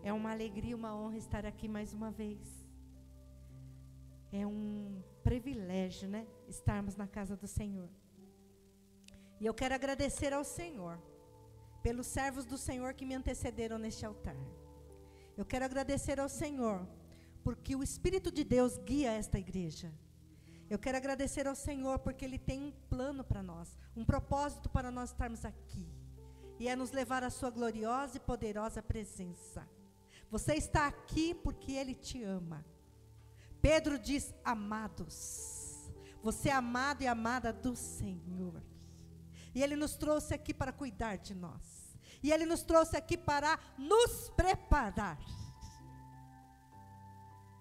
É uma alegria, uma honra estar aqui mais uma vez. É um privilégio, né? Estarmos na casa do Senhor. E eu quero agradecer ao Senhor, pelos servos do Senhor que me antecederam neste altar. Eu quero agradecer ao Senhor, porque o Espírito de Deus guia esta igreja. Eu quero agradecer ao Senhor, porque Ele tem um plano para nós, um propósito para nós estarmos aqui. E é nos levar à sua gloriosa e poderosa presença. Você está aqui porque Ele te ama. Pedro diz, amados. Você é amado e amada do Senhor. E Ele nos trouxe aqui para cuidar de nós. E Ele nos trouxe aqui para nos preparar.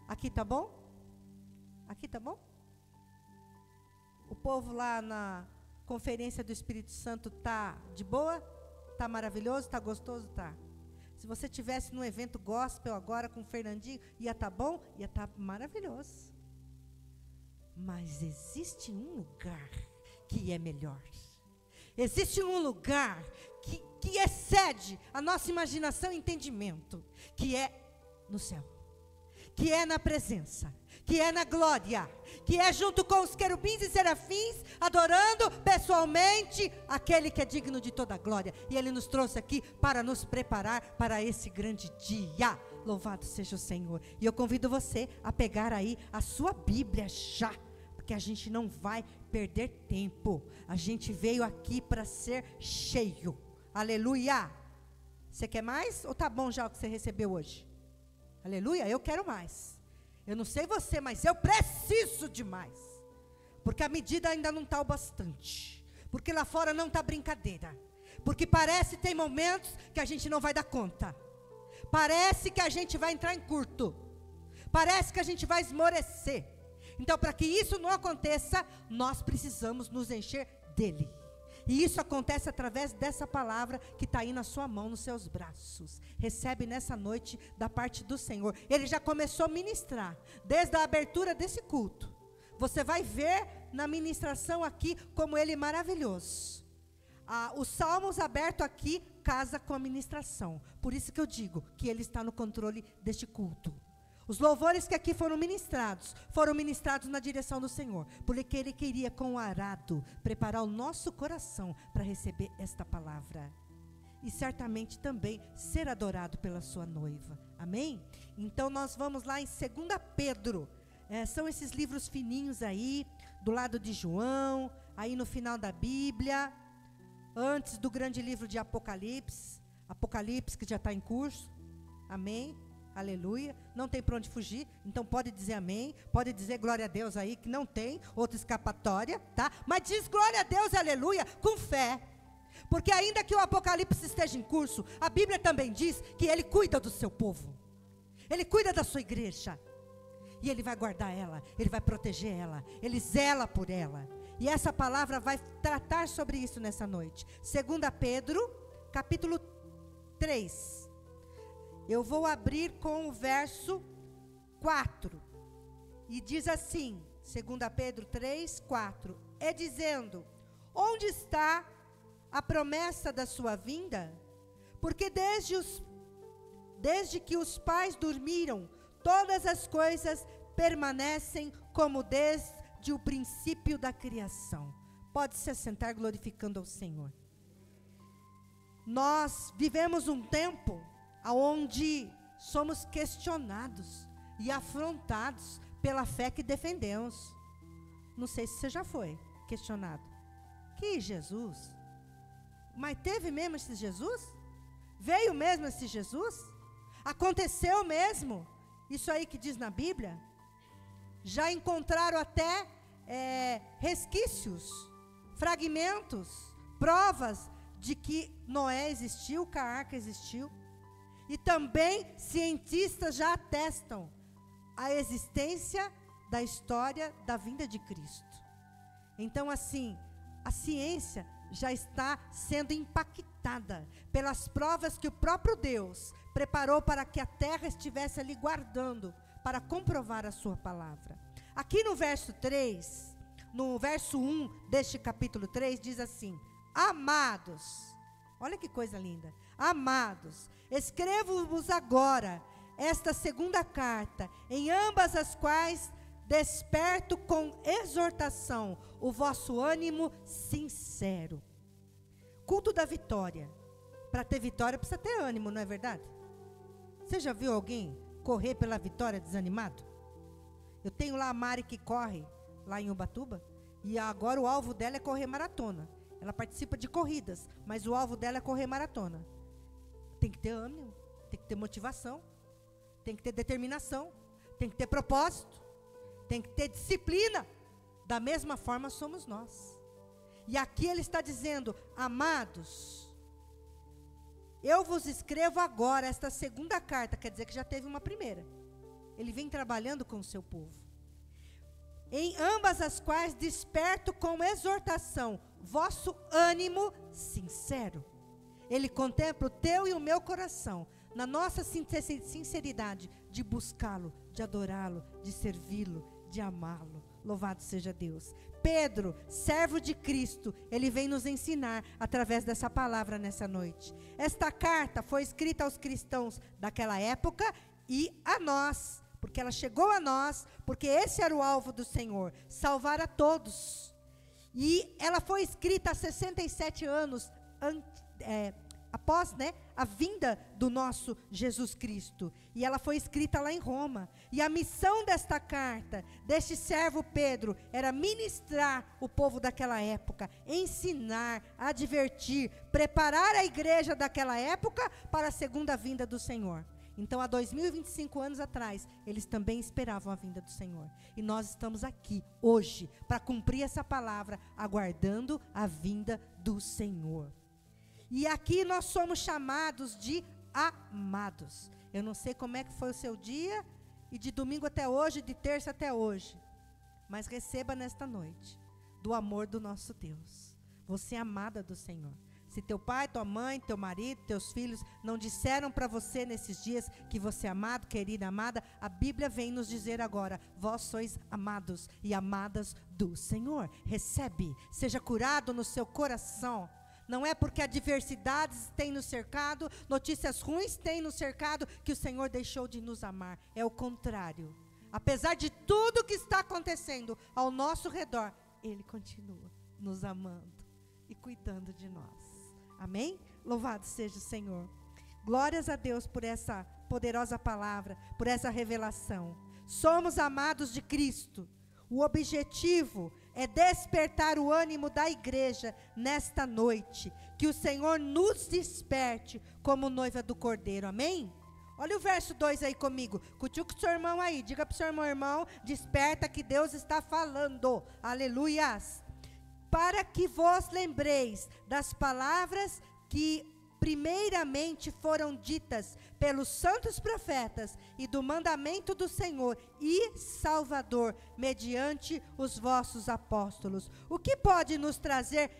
Aqui tá bom? Aqui tá bom? O povo lá na conferência do Espírito Santo tá de boa? Tá maravilhoso? Tá gostoso? Tá. Se você tivesse num evento gospel agora com o Fernandinho, ia tá bom? Ia tá maravilhoso. Mas existe um lugar que é melhor. Existe um lugar que excede a nossa imaginação e entendimento, que é no céu, que é na presença, que é na glória, que é junto com os querubins e serafins, adorando pessoalmente aquele que é digno de toda a glória. E Ele nos trouxe aqui para nos preparar para esse grande dia. Louvado seja o Senhor. E eu convido você a pegar aí a sua Bíblia já, porque a gente não vai perder tempo. A gente veio aqui para ser cheio. Aleluia. Você quer mais? Ou tá bom já o que você recebeu hoje? Aleluia, eu quero mais. Eu não sei você, mas eu preciso de mais. Porque a medida ainda não está o bastante. Porque lá fora não está brincadeira. Porque parece que tem momentos que a gente não vai dar conta. Parece que a gente vai entrar em curto. Parece que a gente vai esmorecer. Então, para que isso não aconteça, nós precisamos nos encher dele. E isso acontece através dessa palavra que está aí na sua mão, nos seus braços. Recebe nessa noite da parte do Senhor. Ele já começou a ministrar, desde a abertura desse culto. Você vai ver na ministração aqui como ele é maravilhoso. Os salmos abertos aqui casa com a ministração. Por isso que eu digo que ele está no controle deste culto. Os louvores que aqui foram ministrados na direção do Senhor, porque Ele queria com o arado preparar o nosso coração para receber esta palavra. E certamente também ser adorado pela sua noiva. Amém? Então nós vamos lá em 2 Pedro. São esses livros fininhos aí, do lado de João, aí no final da Bíblia, antes do grande livro de Apocalipse que já está em curso. Amém? Aleluia, não tem para onde fugir, então pode dizer amém, pode dizer glória a Deus aí, que não tem outra escapatória, tá? Mas diz glória a Deus, aleluia, com fé, porque ainda que o Apocalipse esteja em curso, a Bíblia também diz que Ele cuida do seu povo, Ele cuida da sua igreja, e Ele vai guardar ela, Ele vai proteger ela, Ele zela por ela, e essa palavra vai tratar sobre isso nessa noite. 2 Pedro, capítulo 3, eu vou abrir com o verso 4. E diz assim, 2 Pedro 3, 4. É dizendo, onde está a promessa da sua vinda? Porque desde que os pais dormiram, todas as coisas permanecem como desde o princípio da criação. Pode se assentar glorificando ao Senhor. Nós vivemos um tempo onde somos questionados e afrontados pela fé que defendemos. Não sei se você já foi questionado. Que Jesus? Mas teve mesmo esse Jesus? Veio mesmo esse Jesus? Aconteceu mesmo? Isso aí que diz na Bíblia? Já encontraram até resquícios, fragmentos, provas de que Noé existiu, que a arca existiu. E também cientistas já atestam a existência da história da vinda de Cristo. Então, assim, a ciência já está sendo impactada pelas provas que o próprio Deus preparou para que a terra estivesse ali guardando, para comprovar a sua palavra. Aqui no verso 3, no verso 1 deste capítulo 3, diz assim, amados, olha que coisa linda, amados, Escrevo-vos agora esta segunda carta, em ambas as quais desperto com exortação o vosso ânimo sincero. Culto da vitória. Para ter vitória precisa ter ânimo, não é verdade? Você já viu alguém correr pela vitória desanimado? Eu tenho lá a Mari que corre lá em Ubatuba, e agora o alvo dela é correr maratona. Ela participa de corridas, mas o alvo dela é correr maratona. Tem que ter ânimo, tem que ter motivação, tem que ter determinação, tem que ter propósito, tem que ter disciplina. Da mesma forma somos nós. E aqui ele está dizendo: amados, eu vos escrevo agora esta segunda carta, quer dizer que já teve uma primeira. Ele vem trabalhando com o seu povo. Em ambas as quais desperto com exortação vosso ânimo sincero. Ele contempla o teu e o meu coração, na nossa sinceridade de buscá-lo, de adorá-lo, de servi-lo, de amá-lo. Louvado seja Deus. Pedro, servo de Cristo, ele vem nos ensinar através dessa palavra nessa noite. Esta carta foi escrita aos cristãos daquela época e a nós, porque ela chegou a nós, porque esse era o alvo do Senhor, salvar a todos. E ela foi escrita há 67 anos após, a vinda do nosso Jesus Cristo. E ela foi escrita lá em Roma. E a missão desta carta, deste servo Pedro, era ministrar o povo daquela época, ensinar, advertir, preparar a igreja daquela época para a segunda vinda do Senhor. Então, há 2025 anos atrás, eles também esperavam a vinda do Senhor. E nós estamos aqui, hoje, para cumprir essa palavra, aguardando a vinda do Senhor. E aqui nós somos chamados de amados. Eu não sei como é que foi o seu dia, e de domingo até hoje, de terça até hoje. Mas receba nesta noite, do amor do nosso Deus. Você é amada do Senhor. Se teu pai, tua mãe, teu marido, teus filhos não disseram para você nesses dias que você é amado, querida, amada, a Bíblia vem nos dizer agora: vós sois amados e amadas do Senhor. Recebe, seja curado no seu coração. Não é porque adversidades têm nos cercado, notícias ruins têm nos cercado, que o Senhor deixou de nos amar. É o contrário. Apesar de tudo que está acontecendo ao nosso redor, Ele continua nos amando e cuidando de nós. Amém? Louvado seja o Senhor. Glórias a Deus por essa poderosa palavra, por essa revelação. Somos amados de Cristo. O objetivo é despertar o ânimo da igreja nesta noite. Que o Senhor nos desperte como noiva do Cordeiro. Amém? Olha o verso 2 aí comigo. Cutuca o seu irmão aí. Diga para o seu irmão, desperta que Deus está falando. Aleluias. Para que vos lembreis das palavras que primeiramente foram ditas pelos santos profetas e do mandamento do Senhor e Salvador, mediante os vossos apóstolos. O que pode nos trazer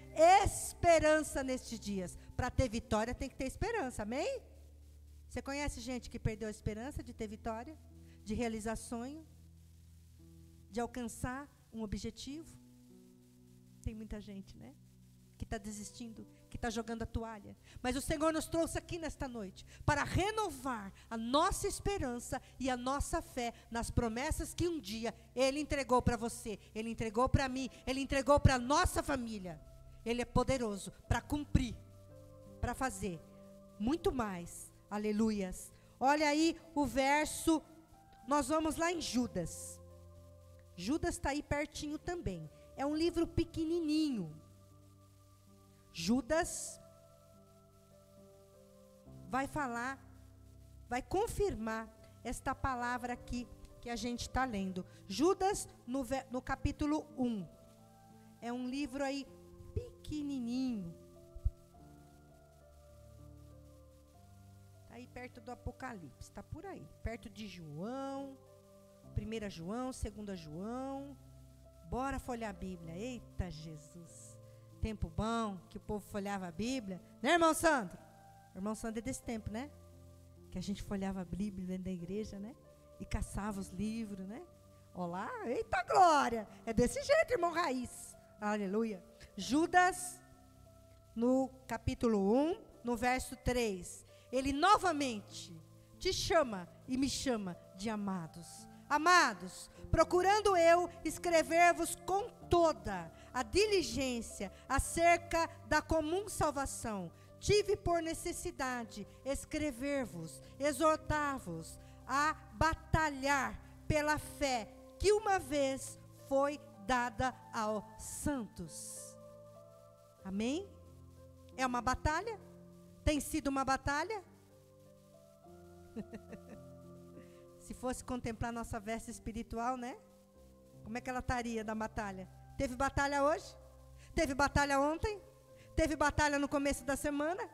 esperança nestes dias? Para ter vitória tem que ter esperança, amém? Você conhece gente que perdeu a esperança de ter vitória? De realizar sonho? De alcançar um objetivo? Tem muita gente, né? Que está desistindo, que está jogando a toalha. Mas o Senhor nos trouxe aqui nesta noite para renovar a nossa esperança e a nossa fé nas promessas que um dia Ele entregou para você, Ele entregou para mim, Ele entregou para a nossa família. Ele é poderoso para cumprir, para fazer muito mais. Aleluias. Olha aí o verso, nós vamos lá em Judas. Judas está aí pertinho também. É um livro pequenininho. Judas vai falar, vai confirmar esta palavra aqui que a gente está lendo. Judas no capítulo 1. É um livro aí pequenininho. Está aí perto do Apocalipse, está por aí. Perto de João, 1 João, 2 João. Bora folhear a Bíblia. Eita Jesus. Tempo bom que o povo folhava a Bíblia. Né, irmão Sandro? O irmão Sandro é desse tempo, né? Que a gente folhava a Bíblia dentro da igreja, né? E caçava os livros, né? Olá, eita glória. É desse jeito, irmão Raiz. Aleluia. Judas, no capítulo 1, no verso 3. Ele novamente te chama e me chama de amados. Amados, procurando eu escrever-vos com toda a diligência acerca da comum salvação, tive por necessidade escrever-vos, exortar-vos a batalhar pela fé que uma vez foi dada aos santos. Amém? É uma batalha? Tem sido uma batalha? Se fosse contemplar nossa veste espiritual, né? Como é que ela estaria da batalha? Teve batalha hoje? Teve batalha ontem? Teve batalha no começo da semana?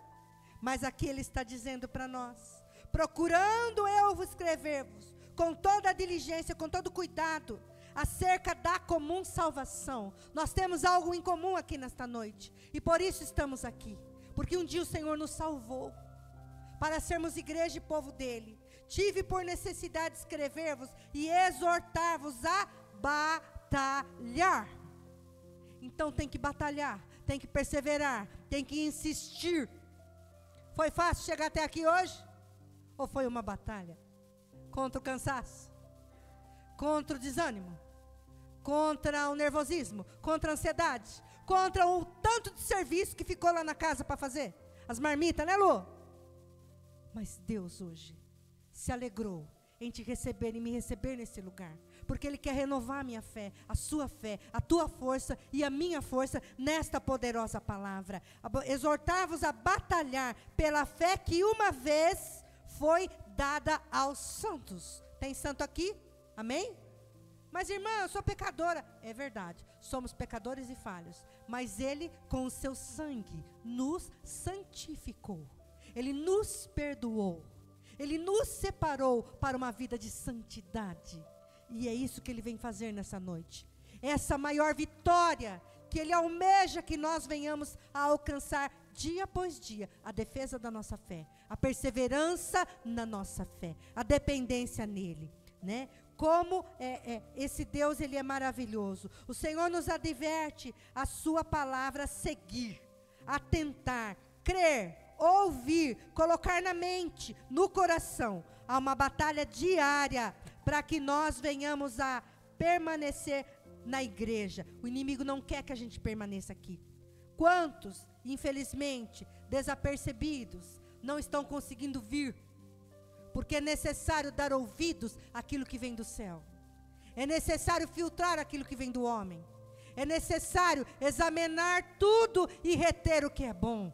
Mas aqui ele está dizendo para nós: procurando eu vos escrever-vos com toda a diligência, com todo cuidado, acerca da comum salvação. Nós temos algo em comum aqui nesta noite, e por isso estamos aqui, porque um dia o Senhor nos salvou, para sermos igreja e povo dele. Tive por necessidade escrever-vos e exortar-vos a batalhar. Então tem que batalhar, tem que perseverar, tem que insistir. Foi fácil chegar até aqui hoje? Ou foi uma batalha? Contra o cansaço, contra o desânimo, contra o nervosismo, contra a ansiedade, contra o tanto de serviço que ficou lá na casa para fazer, as marmitas, né, Lu? Mas Deus hoje se alegrou em te receber e me receber nesse lugar, porque Ele quer renovar a minha fé, a sua fé, a tua força e a minha força nesta poderosa palavra. Exortar-vos a batalhar pela fé que uma vez foi dada aos santos. Tem santo aqui? Amém? Mas irmã, eu sou pecadora. É verdade, somos pecadores e falhos, mas Ele com o seu sangue nos santificou, Ele nos perdoou, Ele nos separou para uma vida de santidade. E é isso que Ele vem fazer nessa noite. Essa maior vitória que Ele almeja que nós venhamos a alcançar dia após dia. A defesa da nossa fé, a perseverança na nossa fé, a dependência nele, né? Como esse Deus, Ele é maravilhoso. O Senhor nos adverte a sua palavra a seguir, atentar, crer, ouvir, colocar na mente, no coração. Há uma batalha diária para que nós venhamos a permanecer na igreja. O inimigo não quer que a gente permaneça aqui. Quantos, infelizmente, desapercebidos, não estão conseguindo vir? Porque é necessário dar ouvidos àquilo que vem do céu. É necessário filtrar aquilo que vem do homem. É necessário examinar tudo e reter o que é bom.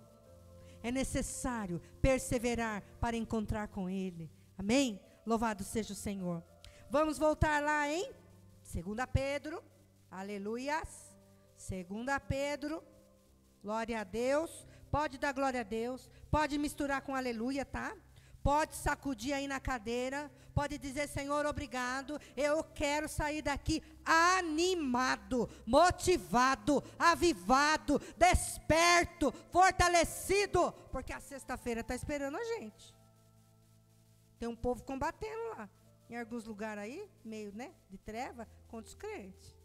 É necessário perseverar para encontrar com Ele. Amém? Louvado seja o Senhor. Vamos voltar lá em 2 Pedro. Aleluias. 2 Pedro. Glória a Deus. Pode dar glória a Deus. Pode misturar com aleluia, tá? Pode sacudir aí na cadeira. Pode dizer: Senhor, obrigado. Eu quero sair daqui animado, motivado, avivado, desperto, fortalecido. Porque a sexta-feira está esperando a gente. Tem um povo combatendo lá. Em alguns lugares aí, meio, né, de treva, contra os crentes.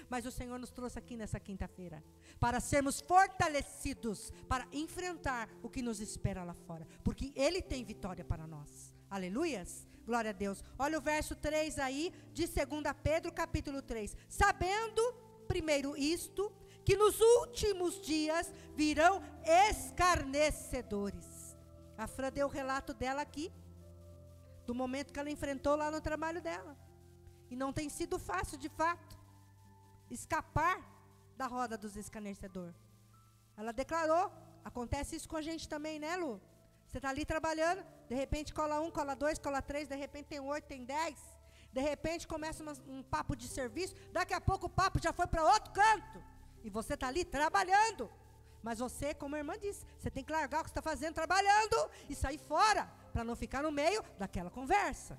Mas o Senhor nos trouxe aqui nessa quinta-feira para sermos fortalecidos, para enfrentar o que nos espera lá fora, porque Ele tem vitória para nós. Aleluias, glória a Deus. Olha o verso 3 aí de 2 Pedro capítulo 3. Sabendo, primeiro isto, que nos últimos dias virão escarnecedores. A Fran deu o relato dela aqui, do momento que ela enfrentou lá no trabalho dela. E não tem sido fácil, de fato, escapar da roda dos escarnecedores. Ela declarou, acontece isso com a gente também, né, Lu? Você está ali trabalhando, de repente cola 1, cola 2, cola 3, de repente tem 8, tem 10. De repente começa um papo de serviço, daqui a pouco o papo já foi para outro canto. E você está ali trabalhando. Mas você, como a irmã disse, você tem que largar o que você está fazendo, trabalhando, e sair fora, para não ficar no meio daquela conversa.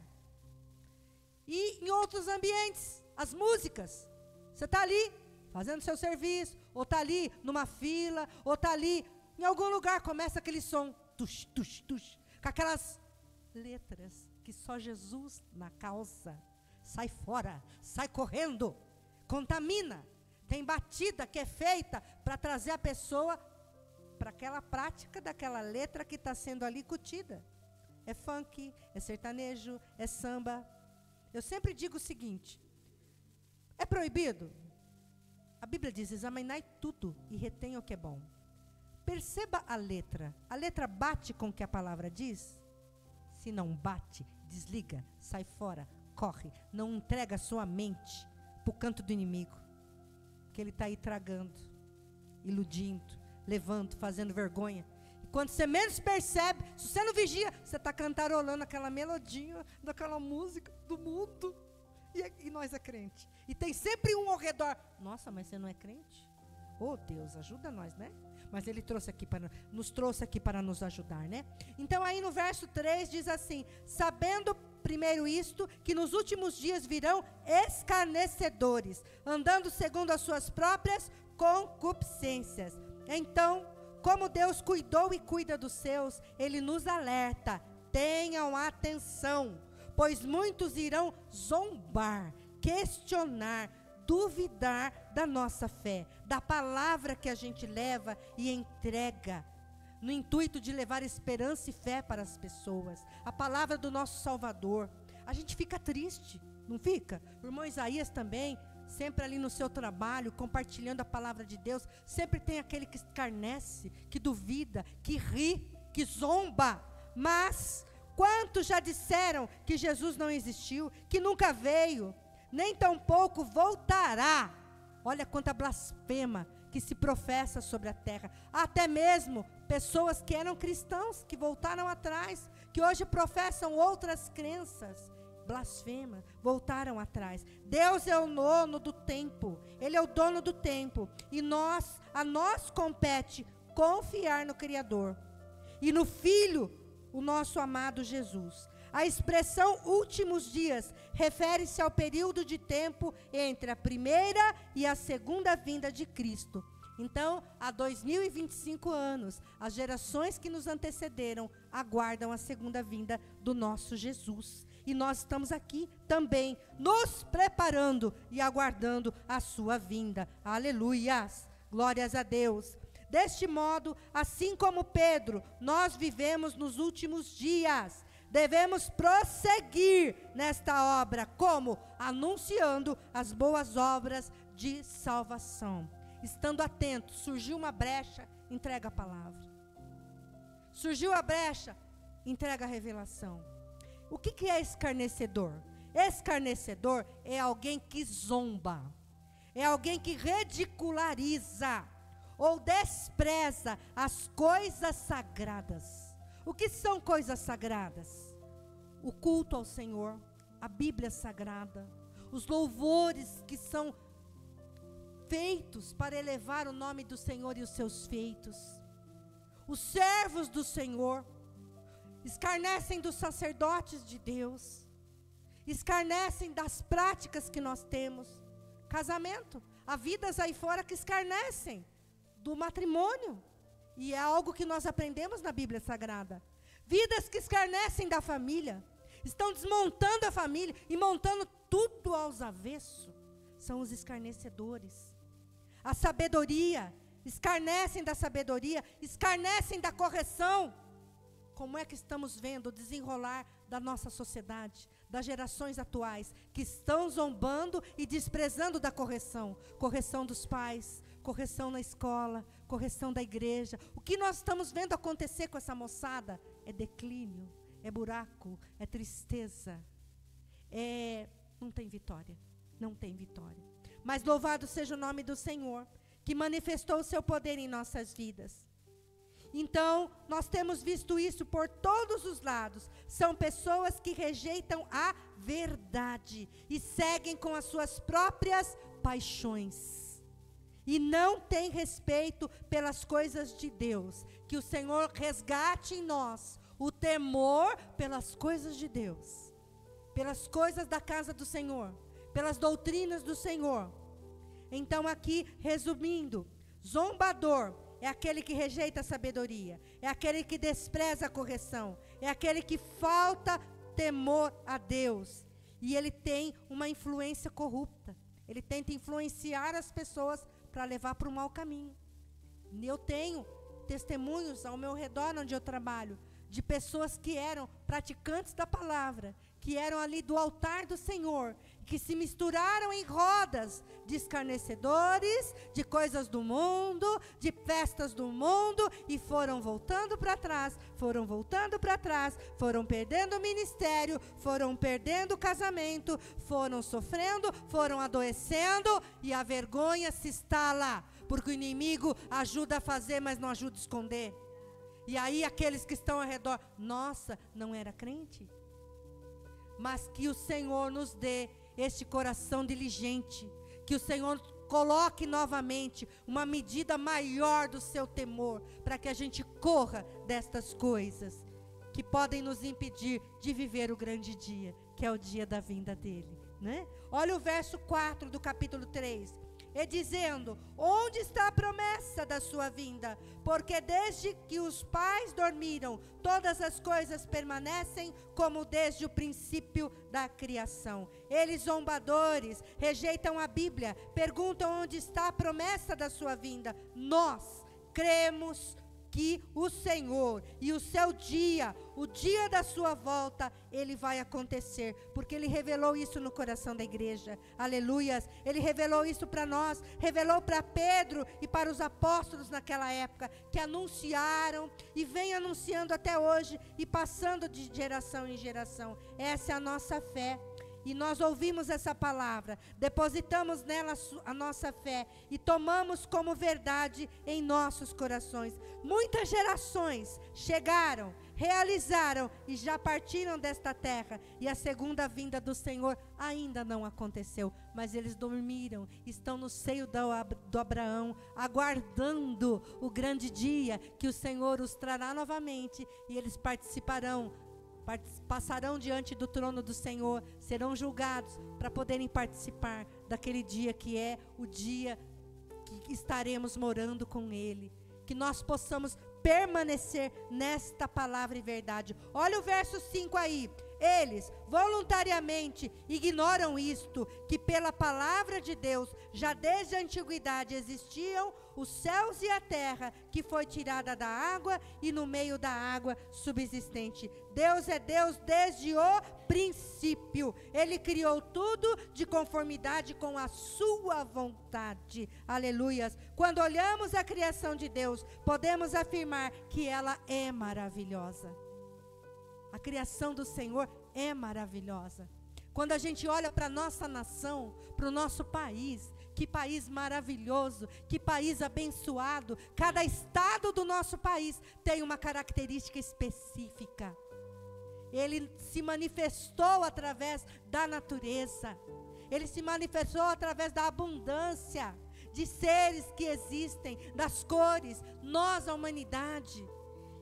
E em outros ambientes, as músicas, você está ali, fazendo seu serviço, ou está ali numa fila, ou está ali, em algum lugar, começa aquele som, tush, tush, tush, com aquelas letras que só Jesus na causa. Sai fora, sai correndo, contamina. Tem batida que é feita para trazer a pessoa para aquela prática daquela letra que está sendo ali incutida. É funk, é sertanejo, é samba. Eu sempre digo o seguinte: é proibido? A Bíblia diz: examinai tudo e retenha o que é bom. Perceba a letra. A letra bate com o que a palavra diz? Se não bate, desliga, sai fora, corre. Não entrega a sua mente para o canto do inimigo, que ele está aí tragando, iludindo, levando, fazendo vergonha. E quando você menos percebe, se você não vigia, você está cantarolando aquela melodia daquela música do mundo. E nós é crente. E tem sempre um ao redor. Nossa, mas você não é crente? Oh, Deus, ajuda nós, né? Mas Ele nos trouxe aqui para nos ajudar, né? Então aí no verso 3 diz assim: sabendo primeiro isto, que nos últimos dias virão escarnecedores, andando segundo as suas próprias concupiscências. Então, como Deus cuidou e cuida dos seus, Ele nos alerta: tenham atenção, pois muitos irão zombar, questionar, duvidar da nossa fé, da palavra que a gente leva e entrega, no intuito de levar esperança e fé para as pessoas, a palavra do nosso Salvador. A gente fica triste, não fica? O irmão Isaías também, sempre ali no seu trabalho, compartilhando a palavra de Deus, sempre tem aquele que escarnece, que duvida, que ri, que zomba. Mas quantos já disseram que Jesus não existiu, que nunca veio, nem tampouco voltará? Olha quanta blasfema que se professa sobre a terra. Até mesmo pessoas que eram cristãos, que voltaram atrás, que hoje professam outras crenças, blasfema, voltaram atrás. Deus é o dono do tempo, Ele é o dono do tempo, e a nós compete confiar no Criador e no Filho, o nosso amado Jesus. A expressão últimos dias refere-se ao período de tempo entre a primeira e a segunda vinda de Cristo. Então, há 2025 anos, as gerações que nos antecederam aguardam a segunda vinda do nosso Jesus. E nós estamos aqui também, nos preparando e aguardando a sua vinda. Aleluias! Glórias a Deus! Deste modo, assim como Pedro, nós vivemos nos últimos dias. Devemos prosseguir nesta obra, como? Anunciando as boas obras de salvação. Estando atento, surgiu uma brecha, entrega a palavra. Surgiu a brecha, entrega a revelação. O que é escarnecedor? Escarnecedor é alguém que zomba, é alguém que ridiculariza ou despreza as coisas sagradas. O que são coisas sagradas? O culto ao Senhor, a Bíblia Sagrada, os louvores que são feitos para elevar o nome do Senhor e os seus feitos. Os servos do Senhor escarnecem dos sacerdotes de Deus, escarnecem das práticas que nós temos. Casamento, há vidas aí fora que escarnecem do matrimônio, e é algo que nós aprendemos na Bíblia Sagrada. Vidas que escarnecem da família, estão desmontando a família e montando tudo aos avessos. São os escarnecedores. A sabedoria, escarnecem da sabedoria, escarnecem da correção. Como é que estamos vendo o desenrolar da nossa sociedade, das gerações atuais, que estão zombando e desprezando da correção? Correção dos pais, correção na escola, correção da igreja. O que nós estamos vendo acontecer com essa moçada é declínio, é buraco, é tristeza, não tem vitória, não tem vitória. Mas louvado seja o nome do Senhor, que manifestou o seu poder em nossas vidas. Então, nós temos visto isso por todos os lados. São pessoas que rejeitam a verdade e seguem com as suas próprias paixões. E não têm respeito pelas coisas de Deus. Que o Senhor resgate em nós o temor pelas coisas de Deus, pelas coisas da casa do Senhor, pelas doutrinas do Senhor. Então, aqui, resumindo, zombador é aquele que rejeita a sabedoria, é aquele que despreza a correção, é aquele que falta temor a Deus. E ele tem uma influência corrupta, ele tenta influenciar as pessoas para levar para um mau caminho. Eu tenho testemunhos ao meu redor, onde eu trabalho, de pessoas que eram praticantes da palavra, que eram ali do altar do Senhor, que se misturaram em rodas de escarnecedores, de coisas do mundo, de festas do mundo, e foram voltando para trás, foram perdendo o ministério, foram perdendo o casamento, foram sofrendo, foram adoecendo, e a vergonha se instala, porque o inimigo ajuda a fazer, mas não ajuda a esconder. E aí aqueles que estão ao redor, nossa, não era crente? Mas que o Senhor nos dê este coração diligente, que o Senhor coloque novamente uma medida maior do seu temor, para que a gente corra destas coisas, que podem nos impedir de viver o grande dia, que é o dia da vinda dele, né? Olha o verso 4 do capítulo 3. E dizendo, onde está a promessa da sua vinda? Porque desde que os pais dormiram, todas as coisas permanecem como desde o princípio da criação. Eles, zombadores, rejeitam a Bíblia, perguntam onde está a promessa da sua vinda. Nós cremos que o Senhor e o seu dia, o dia da sua volta, ele vai acontecer, porque ele revelou isso no coração da igreja, aleluias, ele revelou isso para nós, revelou para Pedro e para os apóstolos naquela época, que anunciaram e vem anunciando até hoje e passando de geração em geração. Essa é a nossa fé. E nós ouvimos essa palavra, depositamos nela a nossa fé e tomamos como verdade em nossos corações. Muitas gerações chegaram, realizaram e já partiram desta terra, e a segunda vinda do Senhor ainda não aconteceu, mas eles dormiram, estão no seio do Abraão, aguardando o grande dia que o Senhor os trará novamente, e eles passarão diante do trono do Senhor, serão julgados para poderem participar daquele dia que é o dia que estaremos morando com Ele. Que nós possamos permanecer nesta palavra e verdade. Olha o verso 5 aí. Eles voluntariamente ignoram isto, que pela palavra de Deus, já desde a antiguidade existiam os céus e a terra, que foi tirada da água e no meio da água subsistente. Deus é Deus desde o princípio. Ele criou tudo de conformidade com a sua vontade. Aleluias. Quando olhamos a criação de Deus, podemos afirmar que ela é maravilhosa. A criação do Senhor é maravilhosa. Quando a gente olha para a nossa nação, para o nosso país, que país maravilhoso, que país abençoado. Cada estado do nosso país tem uma característica específica. Ele se manifestou através da natureza. Ele se manifestou através da abundância de seres que existem, das cores, nós, a humanidade.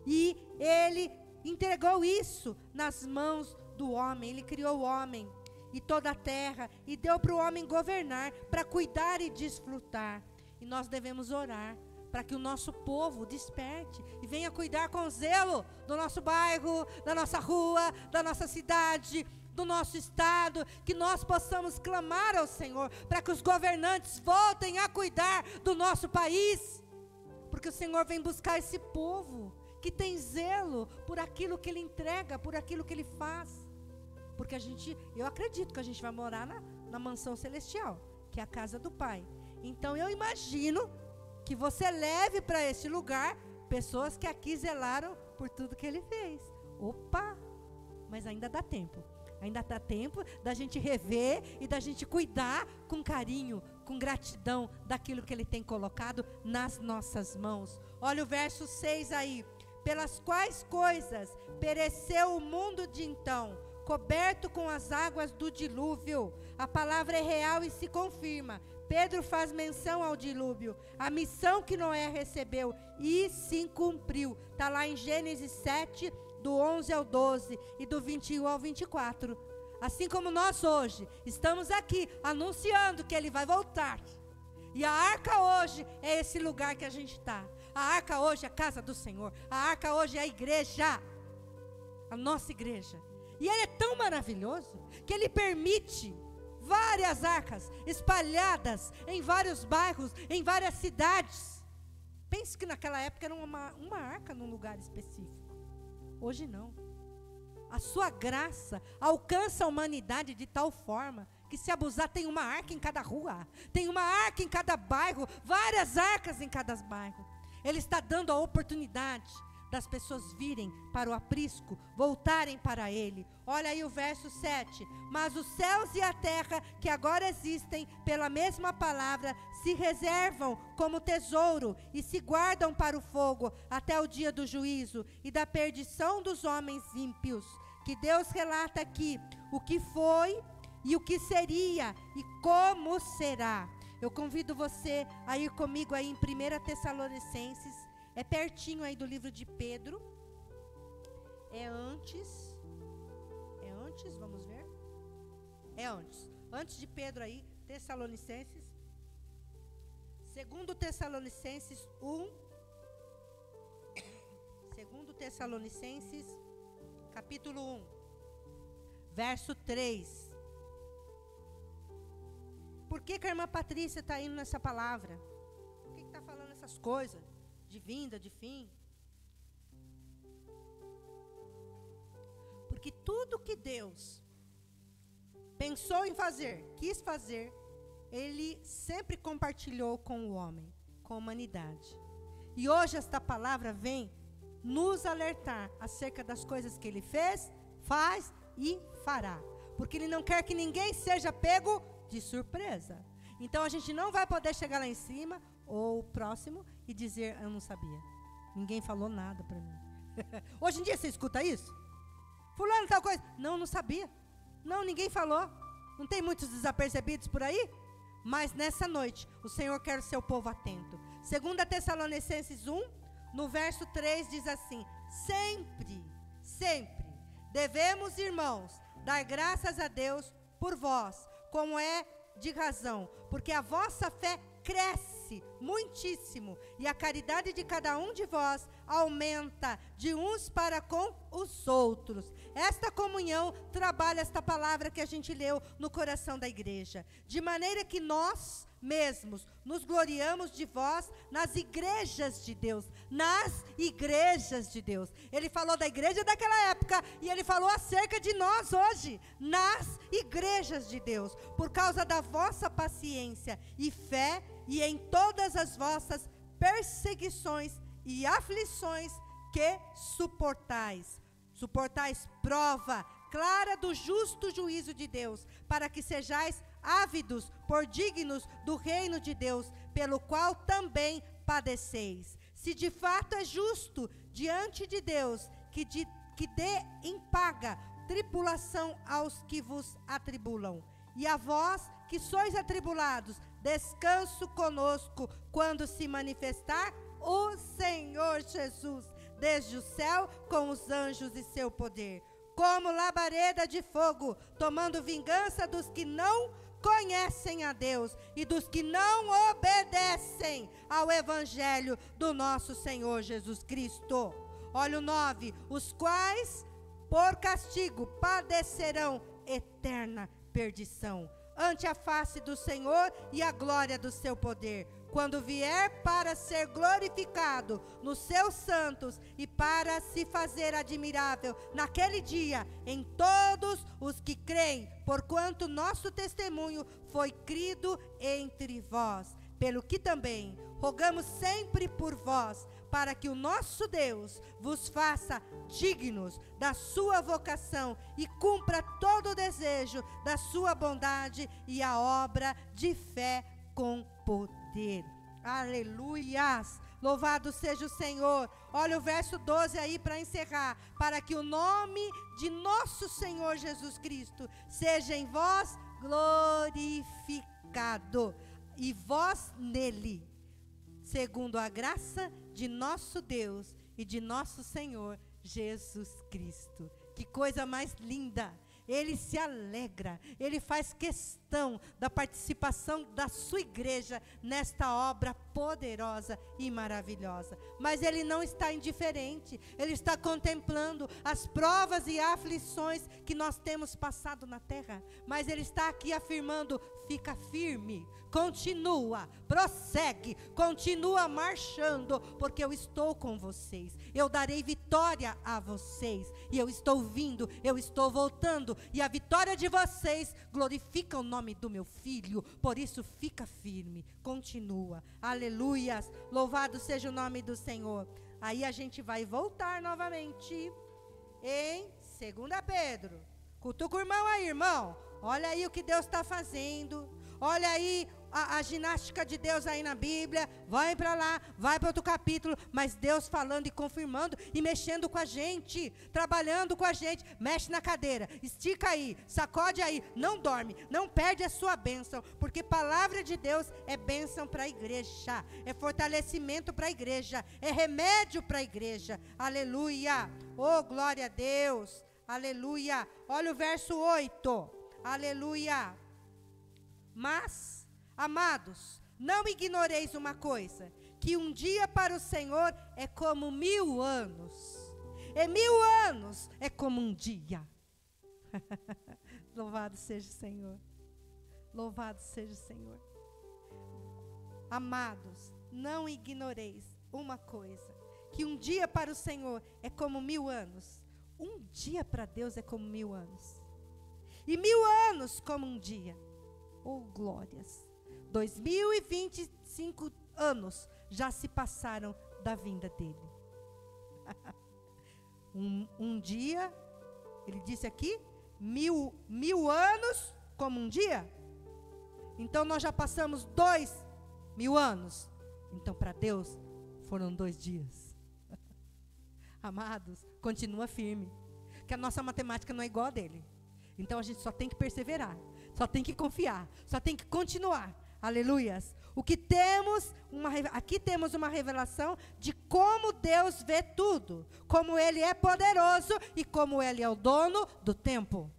E Ele entregou isso nas mãos do homem. Ele criou o homem e toda a terra e deu para o homem governar, para cuidar e desfrutar. E nós devemos orar para que o nosso povo desperte e venha cuidar com zelo do nosso bairro, da nossa rua, da nossa cidade, do nosso estado, que nós possamos clamar ao Senhor para que os governantes voltem a cuidar do nosso país, porque o Senhor vem buscar esse povo que tem zelo por aquilo que Ele entrega, por aquilo que Ele faz. Porque eu acredito que a gente vai morar na mansão celestial, que é a casa do Pai. Então eu imagino que você leve para esse lugar pessoas que aqui zelaram por tudo que Ele fez. Opa! Mas ainda dá tempo. Ainda dá tempo da gente rever e da gente cuidar com carinho, com gratidão daquilo que Ele tem colocado nas nossas mãos. Olha o verso 6 aí. Pelas quais coisas pereceu o mundo de então, coberto com as águas do dilúvio. A palavra é real e se confirma. Pedro faz menção ao dilúvio, a missão que Noé recebeu e se cumpriu. Está lá em Gênesis 7, do 11 ao 12 e do 21 ao 24. Assim como nós hoje estamos aqui anunciando que Ele vai voltar. E a arca hoje é esse lugar que a gente está. A arca hoje é a casa do Senhor. A arca hoje é a igreja. A nossa igreja. E Ele é tão maravilhoso que Ele permite várias arcas espalhadas em vários bairros, em várias cidades. Pense que naquela época era uma arca num lugar específico. Hoje não. A sua graça alcança a humanidade de tal forma que, se abusar, tem uma arca em cada rua, tem uma arca em cada bairro, várias arcas em cada bairro. Ele está dando a oportunidade das pessoas virem para o aprisco, voltarem para Ele. Olha aí o verso 7. Mas os céus e a terra, que agora existem, pela mesma palavra, se reservam como tesouro e se guardam para o fogo, até o dia do juízo e da perdição dos homens ímpios. Que Deus relata aqui o que foi e o que seria e como será. Eu convido você a ir comigo aí em 1 Tessalonicenses. É pertinho aí do livro de Pedro. É antes, vamos ver. É antes de Pedro aí, Tessalonicenses. 2 Tessalonicenses 1. 2 Tessalonicenses, capítulo 1, verso 3. Por que a irmã Patrícia está indo nessa palavra? Por que está falando essas coisas? De vinda, de fim. Porque tudo que Deus pensou em fazer, quis fazer, Ele sempre compartilhou com o homem, com a humanidade. E hoje esta palavra vem nos alertar acerca das coisas que Ele fez, faz e fará. Porque Ele não quer que ninguém seja pego de surpresa. Então a gente não vai poder chegar lá em cima ou próximo e dizer: eu não sabia, ninguém falou nada para mim. Hoje em dia você escuta isso? Fulano tal coisa, não sabia, não, ninguém falou. Não tem muitos desapercebidos por aí? Mas nessa noite o Senhor quer o seu povo atento. 2 Tessalonicenses 1, no verso 3 diz assim: sempre devemos, irmãos, dar graças a Deus por vós, como é de razão, porque a vossa fé cresce muitíssimo, e a caridade de cada um de vós aumenta de uns para com os outros. Esta comunhão trabalha esta palavra que a gente leu no coração da igreja, de maneira que nós mesmos nos gloriamos de vós nas igrejas de Deus, nas igrejas de Deus. Ele falou da igreja daquela época e ele falou acerca de nós hoje, nas igrejas de Deus, por causa da vossa paciência e fé e em todas as vossas perseguições e aflições que suportais prova clara do justo juízo de Deus, para que sejais ávidos por dignos do reino de Deus, pelo qual também padeceis. Se de fato é justo diante de Deus que dê em paga tribulação aos que vos atribulam. E a vós que sois atribulados, descanso conosco quando se manifestar o Senhor Jesus, desde o céu com os anjos e seu poder, como labareda de fogo, tomando vingança dos que não conhecem a Deus e dos que não obedecem ao evangelho do nosso Senhor Jesus Cristo. Olha o 9, os quais por castigo padecerão eterna perdição, ante a face do Senhor e a glória do seu poder, quando vier para ser glorificado nos seus santos e para se fazer admirável naquele dia em todos os que creem, porquanto nosso testemunho foi crido entre vós, pelo que também rogamos sempre por vós, para que o nosso Deus vos faça dignos da sua vocação e cumpra todo o desejo da sua bondade e a obra de fé com poder. Aleluias! Louvado seja o Senhor. Olha o verso 12 aí para encerrar. Para que o nome de nosso Senhor Jesus Cristo seja em vós glorificado, e vós nele, segundo a graça de nosso Deus e de nosso Senhor Jesus Cristo. Que coisa mais linda! Ele se alegra, ele faz questão questão da participação da sua igreja nesta obra poderosa e maravilhosa. Mas Ele não está indiferente, Ele está contemplando as provas e aflições que nós temos passado na terra. Mas Ele está aqui afirmando: fica firme, continua, prossegue, continua marchando, porque eu estou com vocês, eu darei vitória a vocês, e eu estou vindo, eu estou voltando, e a vitória de vocês glorifica o nome do meu Filho. Por isso fica firme, continua, aleluias, louvado seja o nome do Senhor. Aí a gente vai voltar novamente em 2 Pedro, cutuca o irmão aí, irmão, olha aí o que Deus está fazendo, olha aí a ginástica de Deus aí na Bíblia, vai para lá, vai para outro capítulo, mas Deus falando e confirmando e mexendo com a gente, trabalhando com a gente. Mexe na cadeira, estica aí, sacode aí, não dorme, não perde a sua bênção, porque palavra de Deus é bênção para a igreja, é fortalecimento para a igreja, é remédio para a igreja, aleluia, oh glória a Deus, aleluia. Olha o verso 8, aleluia. Mas, amados, não ignoreis uma coisa, que um dia para o Senhor é como 1000 anos, e 1000 anos é como um dia. Louvado seja o Senhor, louvado seja o Senhor. Amados, não ignoreis uma coisa, que um dia para o Senhor é como 1000 anos. Um dia para Deus é como 1000 anos, e 1000 anos como um dia. Oh, glórias. 2025 anos já se passaram da vinda dele. um dia, ele disse aqui, 1000 anos como um dia. Então nós já passamos 2000 anos. Então para Deus foram 2 dias. Amados, continua firme, que a nossa matemática não é igual a dele. Então a gente só tem que perseverar, só tem que confiar, só tem que continuar. Aleluias. O que temos, aqui temos uma revelação de como Deus vê tudo, como Ele é poderoso e como Ele é o dono do tempo.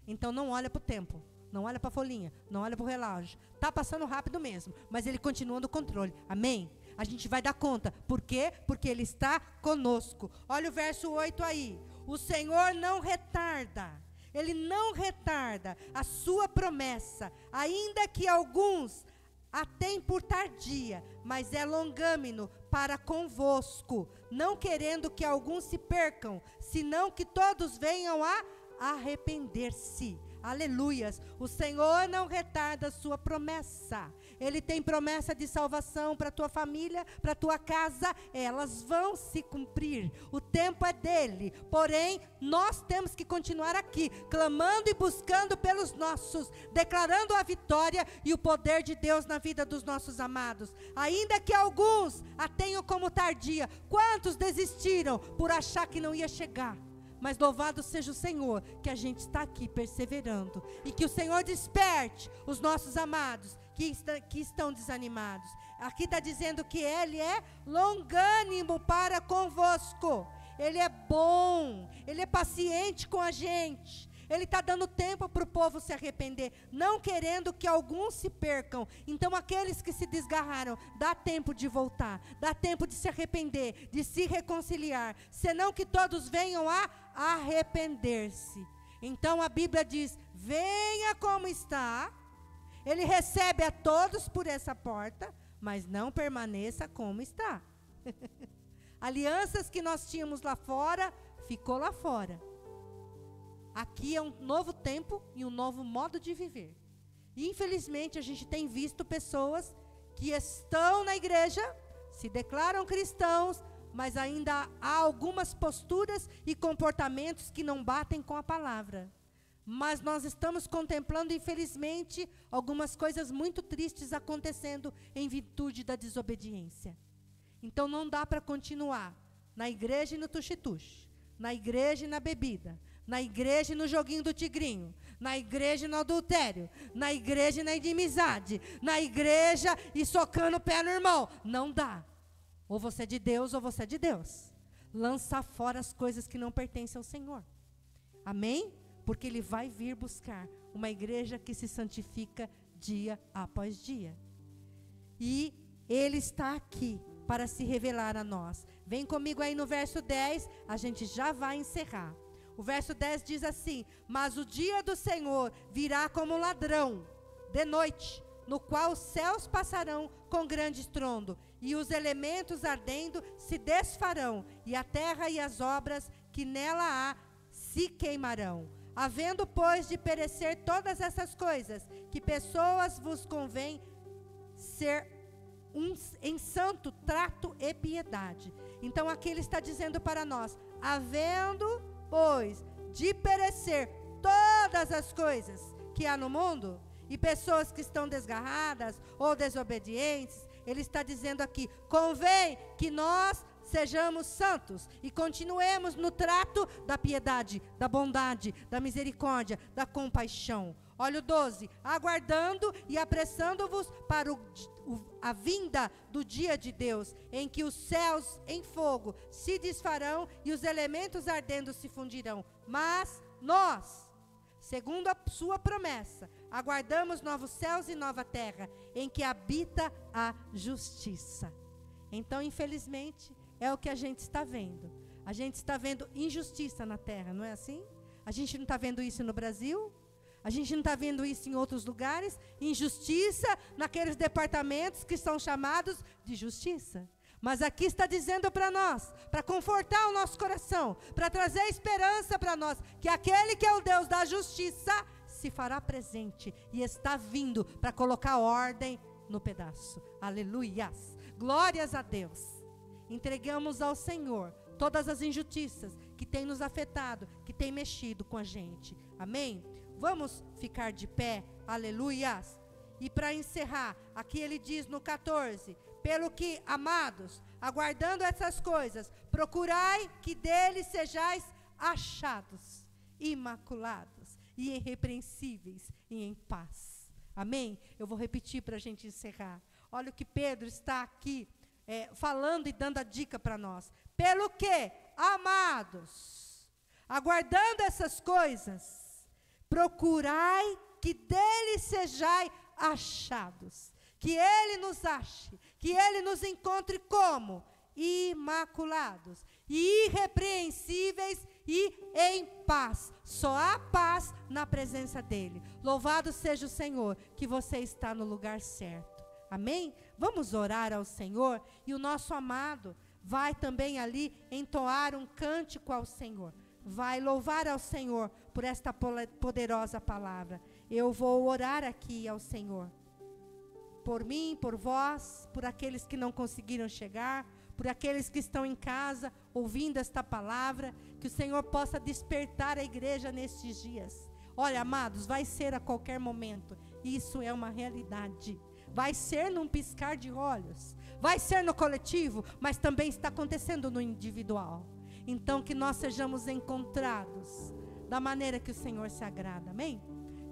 Então não olha para o tempo, não olha para a folhinha, não olha para o relógio. Está passando rápido mesmo, mas Ele continua no controle. Amém? A gente vai dar conta. Por quê? Porque Ele está conosco. Olha o verso 8 aí. O Senhor não retarda. Ele não retarda a sua promessa, ainda que alguns a têm por tardia, mas é longâmino para convosco, não querendo que alguns se percam, senão que todos venham a arrepender-se. Aleluias. O Senhor não retarda a sua promessa. Ele tem promessa de salvação para a tua família, para a tua casa. Elas vão se cumprir. O tempo é dele. Porém, nós temos que continuar aqui, clamando e buscando pelos nossos, declarando a vitória e o poder de Deus na vida dos nossos amados. Ainda que alguns a tenham como tardia. Quantos desistiram por achar que não ia chegar? Mas louvado seja o Senhor, que a gente está aqui perseverando. E que o Senhor desperte os nossos amados que estão desanimados. Aqui está dizendo que Ele é longânimo para convosco. Ele é bom, Ele é paciente com a gente. Ele está dando tempo para o povo se arrepender, não querendo que alguns se percam. Então aqueles que se desgarraram, dá tempo de voltar, dá tempo de se arrepender, de se reconciliar, senão que todos venham a arrepender-se. Então a Bíblia diz, venha como está, Ele recebe a todos por essa porta, mas não permaneça como está. Alianças que nós tínhamos lá fora, ficou lá fora. Aqui é um novo tempo e um novo modo de viver. E infelizmente a gente tem visto pessoas que estão na igreja, se declaram cristãos, mas ainda há algumas posturas e comportamentos que não batem com a palavra. Mas nós estamos contemplando, infelizmente, algumas coisas muito tristes acontecendo em virtude da desobediência. Então não dá para continuar na igreja e no tuxi-tuxi, na igreja e na bebida, na igreja e no joguinho do tigrinho, na igreja e no adultério, na igreja e na inimizade, na igreja e socando o pé no irmão. Não dá. Ou você é de Deus ou você é de Deus. Lança fora as coisas que não pertencem ao Senhor. Amém? porque Ele vai vir buscar uma igreja que se santifica dia após dia. E Ele está aqui para se revelar a nós. Vem comigo aí no verso 10, a gente já vai encerrar. O verso 10 diz assim: mas o dia do Senhor virá como um ladrão, de noite, no qual os céus passarão com grande estrondo, e os elementos ardendo se desfarão, e a terra e as obras que nela há se queimarão. Havendo, pois, de perecer todas essas coisas, que pessoas vos convém ser em santo trato e piedade. Então aqui ele está dizendo para nós: havendo, pois, de perecer todas as coisas que há no mundo, e pessoas que estão desgarradas ou desobedientes, ele está dizendo aqui: convém que nós sejamos santos e continuemos no trato da piedade, da bondade, da misericórdia, da compaixão. Olha o 12: aguardando e apressando-vos para a vinda do dia de Deus, em que os céus em fogo se desfarão e os elementos ardendo se fundirão. Mas nós, segundo a sua promessa, aguardamos novos céus e nova terra, em que habita a justiça. Então, infelizmente, é o que a gente está vendo. A gente está vendo injustiça na terra, não é assim? A gente não está vendo isso no Brasil? A gente não está vendo isso em outros lugares? Injustiça naqueles departamentos que são chamados de justiça. Mas aqui está dizendo para nós, para confortar o nosso coração, para trazer esperança para nós, que aquele que é o Deus da justiça se fará presente e está vindo para colocar ordem no pedaço. Aleluias! Glórias a Deus! Entregamos ao Senhor todas as injustiças que têm nos afetado, que têm mexido com a gente. Amém? Vamos ficar de pé, aleluias. E para encerrar, aqui ele diz no 14: pelo que, amados, aguardando essas coisas, procurai que dele sejais achados, imaculados e irrepreensíveis e em paz. Amém? Eu vou repetir para a gente encerrar. Olha o que Pedro está aqui falando e dando a dica para nós. Pelo que, amados, aguardando essas coisas, procurai que dele sejais achados, que ele nos ache, que ele nos encontre como imaculados, irrepreensíveis e em paz. Só há paz na presença dele. Louvado seja o Senhor, que você está no lugar certo. Amém? Vamos orar ao Senhor, e o nosso amado vai também ali entoar um cântico ao Senhor. Vai louvar ao Senhor por esta poderosa palavra. Eu vou orar aqui ao Senhor. Por mim, por vós, por aqueles que não conseguiram chegar, por aqueles que estão em casa ouvindo esta palavra, que o Senhor possa despertar a igreja nestes dias. Olha, amados, vai ser a qualquer momento. Isso é uma realidade. Vai ser num piscar de olhos. Vai ser no coletivo, mas também está acontecendo no individual. Então, que nós sejamos encontrados da maneira que o Senhor se agrada. Amém?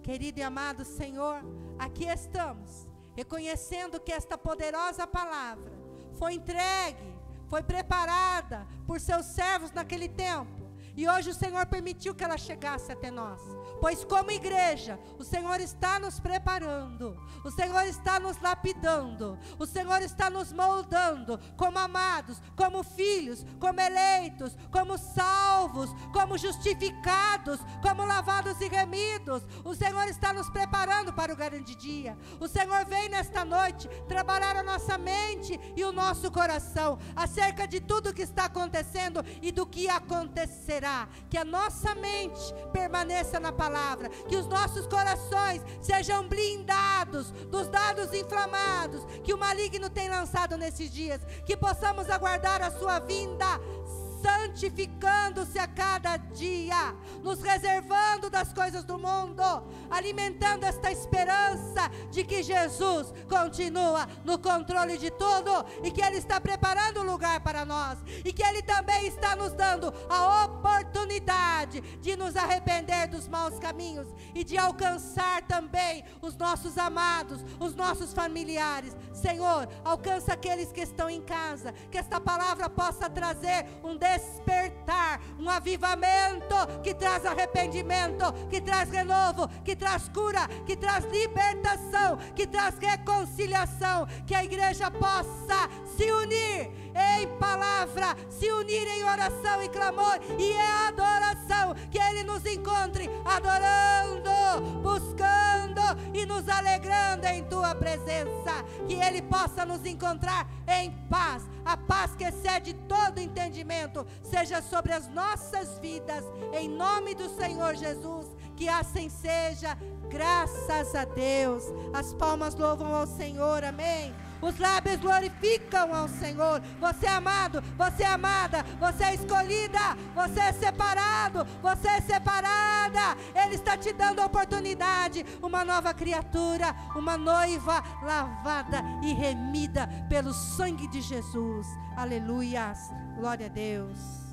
Querido e amado Senhor, aqui estamos, reconhecendo que esta poderosa palavra foi entregue, foi preparada por seus servos naquele tempo. E hoje o Senhor permitiu que ela chegasse até nós. Pois como igreja, o Senhor está nos preparando. O Senhor está nos lapidando. O Senhor está nos moldando como amados, como filhos, como eleitos, como salvos, como justificados, como lavados e remidos. O Senhor está nos preparando para o grande dia. O Senhor vem nesta noite trabalhar a nossa mente e o nosso coração acerca de tudo que está acontecendo e do que acontecerá. Que a nossa mente permaneça na palavra, que os nossos corações sejam blindados dos dardos inflamados que o maligno tem lançado nesses dias, que possamos aguardar a sua vinda, santificando-se a cada dia, nos reservando das coisas do mundo, alimentando esta esperança de que Jesus continua no controle de tudo, e que Ele está preparando o lugar para nós, e que Ele também está nos dando a oportunidade de nos arrepender dos maus caminhos, e de alcançar também os nossos amados, os nossos familiares. Senhor, alcança aqueles que estão em casa, que esta palavra possa trazer um despertar, um avivamento que traz arrependimento, que traz renovo, que traz cura, que traz libertação, que traz reconciliação, que a igreja possa se unir em palavra, se unir em oração e clamor, e é adoração, que Ele nos encontre adorando, buscando e nos alegrando em Tua presença, que Ele possa nos encontrar em paz, a paz que excede todo entendimento, seja sobre as nossas vidas, em nome do Senhor Jesus, que assim seja, graças a Deus. As palmas louvam ao Senhor, amém. Os lábios glorificam ao Senhor. Você é amado, você é amada, você é escolhida, você é separado, você é separada. Ele está te dando a oportunidade, uma nova criatura, uma noiva lavada e remida pelo sangue de Jesus. Aleluias, glória a Deus.